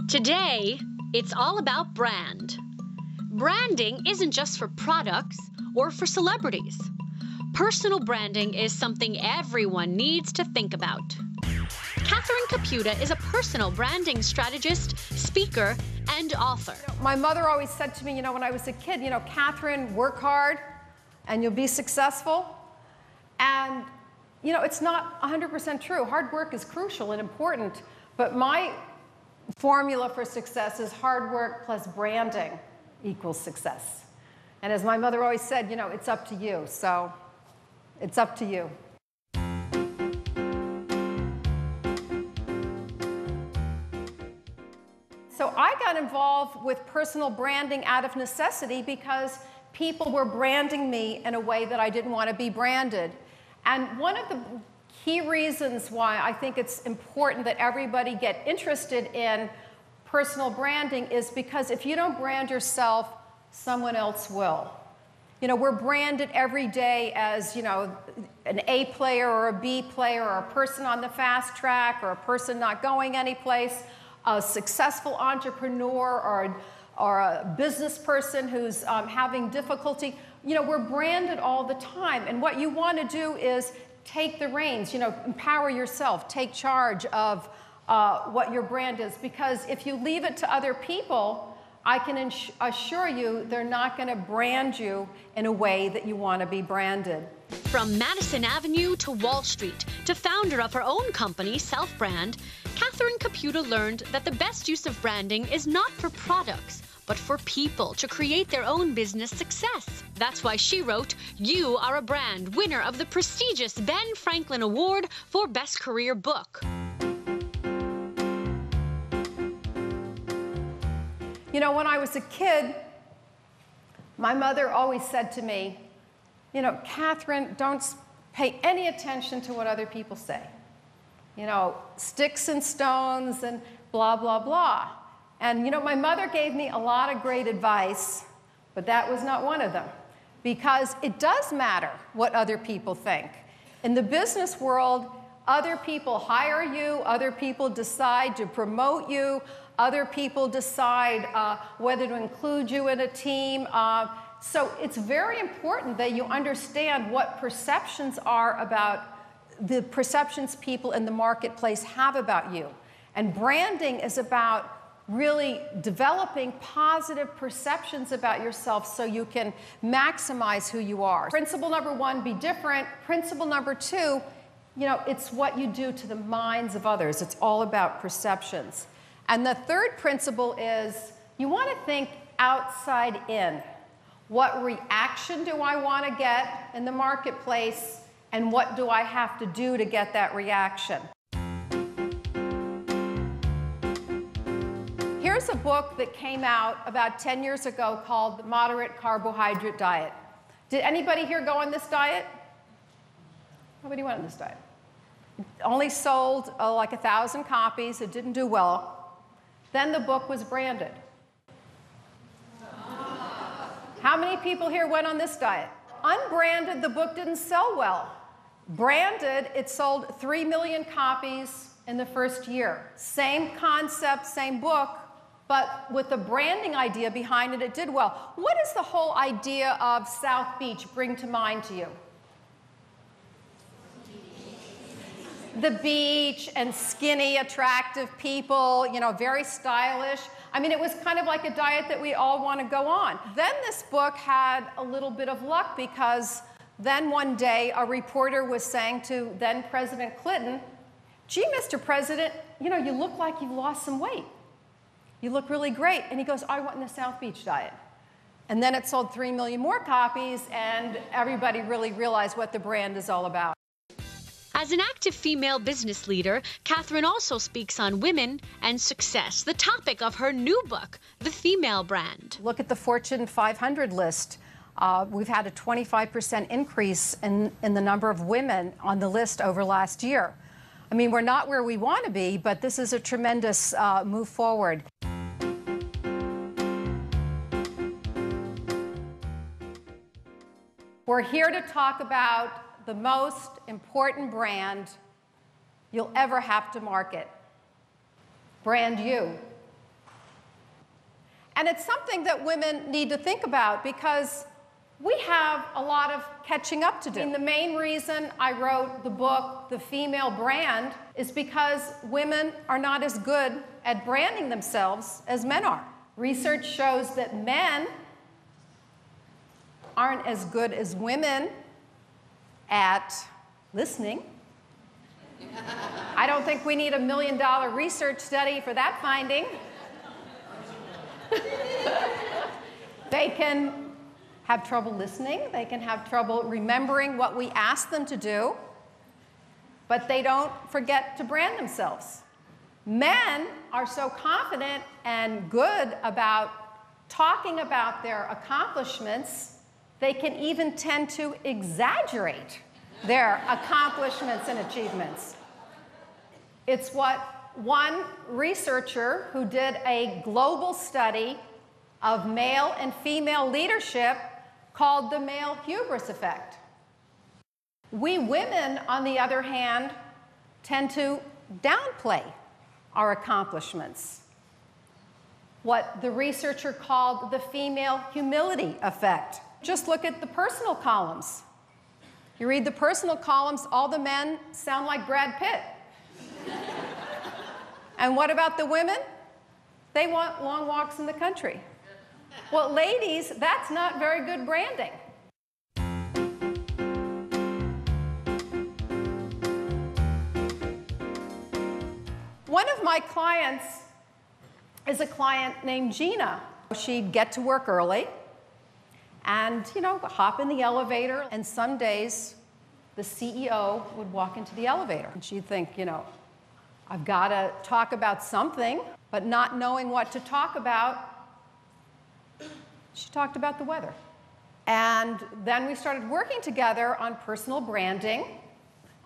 Today, it's all about brand. Branding isn't just for products or for celebrities. Personal branding is something everyone needs to think about. Catherine Caputa is a personal branding strategist, speaker, and author. My mother always said to me, when I was a kid, Catherine, work hard and you'll be successful. And, it's not 100% true. Hard work is crucial and important, but my formula for success is hard work plus branding equals success. And as my mother always said, it's up to you. So it's up to you. So I got involved with personal branding out of necessity because people were branding me in a way that I didn't want to be branded. And one of the key reasons why I think it's important that everybody get interested in personal branding is because if you don't brand yourself, someone else will. We're branded every day as, an A player or a B player or a person on the fast track or a person not going anyplace, a successful entrepreneur or a business person who's having difficulty. We're branded all the time. And what you want to do is take the reins, empower yourself, take charge of what your brand is. Because if you leave it to other people, I can assure you they're not going to brand you in a way that you want to be branded. From Madison Avenue to Wall Street, to founder of her own company, Self Brand, Catherine Caputa learned that the best use of branding is not for products, but for people to create their own business success. That's why she wrote, "You Are a Brand," winner of the prestigious Ben Franklin Award for Best Career Book. When I was a kid, my mother always said to me, Catherine, don't pay any attention to what other people say. Sticks and stones and blah, blah, blah. And, my mother gave me a lot of great advice, but that was not one of them. Because it does matter what other people think. In the business world, other people hire you, other people decide to promote you, other people decide whether to include you in a team. So it's very important that you understand what perceptions are about the perceptions people in the marketplace have about you. And branding is about really developing positive perceptions about yourself so you can maximize who you are. Principle number one, be different. Principle number two, it's what you do to the minds of others. It's all about perceptions. And the third principle is you want to think outside in. What reaction do I want to get in the marketplace, and what do I have to do to get that reaction? Here's a book that came out about 10 years ago called The Moderate Carbohydrate Diet. Did anybody here go on this diet? Nobody went on this diet. It only sold like 1,000 copies. It didn't do well. Then the book was branded. How many people here went on this diet? Unbranded, the book didn't sell well. Branded, it sold 3 million copies in the first year. Same concept, same book, but with the branding idea behind it, it did well. What does the whole idea of South Beach bring to mind to you? The beach and skinny, attractive people, very stylish. I mean, it was kind of like a diet that we all want to go on. Then this book had a little bit of luck because then one day a reporter was saying to then President Clinton, "Gee, Mr. President, you look like you've lost some weight. You look really great." And he goes, "I went in the South Beach diet." And then it sold 3 million more copies, and everybody really realized what the brand is all about. As an active female business leader, Catherine also speaks on women and success, the topic of her new book, The Female Brand. Look at the Fortune 500 list. We've had a 25% increase in the number of women on the list over last year. I mean, we're not where we want to be, but this is a tremendous move forward. We're here to talk about the most important brand you'll ever have to market. Brand you. And it's something that women need to think about because we have a lot of catching up to do. I mean, the main reason I wrote the book, The Female Brand, is because women are not as good at branding themselves as men are. Research shows that men aren't as good as women at listening. I don't think we need $1 million research study for that finding. They can have trouble listening. They can have trouble remembering what we ask them to do, but they don't forget to brand themselves. Men are so confident and good about talking about their accomplishments, they can even tend to exaggerate their accomplishments and achievements. It's what one researcher who did a global study of male and female leadership called the male hubris effect. We women, on the other hand, tend to downplay our accomplishments. What the researcher called the female humility effect. Just look at the personal columns. You read the personal columns, all the men sound like Brad Pitt. And what about the women? They want long walks in the country. Well, ladies, that's not very good branding. One of my clients is a client named Gina. She'd get to work early and, hop in the elevator, and some days the CEO would walk into the elevator and she'd think, I've got to talk about something, but not knowing what to talk about, she talked about the weather. And then we started working together on personal branding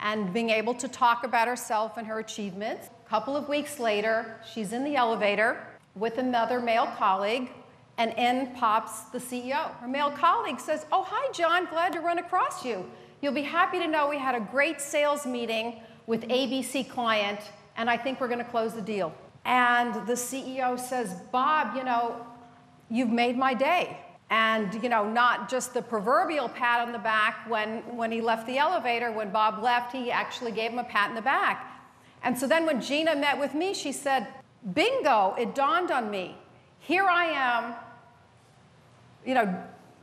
and being able to talk about herself and her achievements. A couple of weeks later, she's in the elevator with another male colleague, and in pops the CEO. Her male colleague says, "Oh, hi, John, glad to run across you. You'll be happy to know we had a great sales meeting with ABC client, and I think we're going to close the deal." And the CEO says, "Bob, you've made my day." And, not just the proverbial pat on the back when he left the elevator. When Bob left, he actually gave him a pat in the back. And so then when Gina met with me, she said, bingo, it dawned on me. Here I am,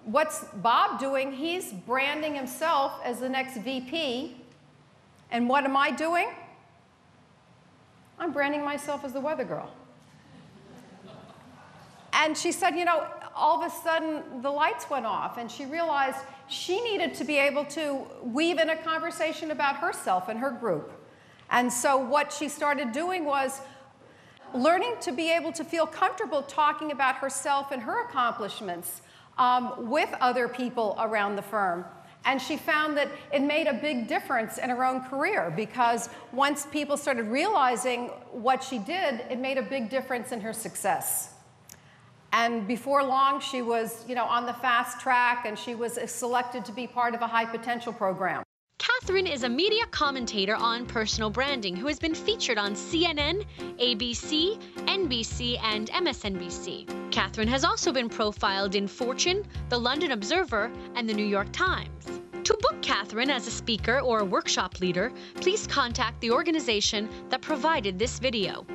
what's Bob doing? He's branding himself as the next VP. And what am I doing? I'm branding myself as the weather girl. And she said, all of a sudden the lights went off, and she realized she needed to be able to weave in a conversation about herself and her group. And so what she started doing was learning to be able to feel comfortable talking about herself and her accomplishments with other people around the firm. And she found that it made a big difference in her own career, because once people started realizing what she did, it made a big difference in her success. And before long, she was, on the fast track, and she was selected to be part of a high potential program. Catherine is a media commentator on personal branding who has been featured on CNN, ABC, NBC, and MSNBC. Catherine has also been profiled in Fortune, The London Observer, and The New York Times. To book Catherine as a speaker or a workshop leader, please contact the organization that provided this video.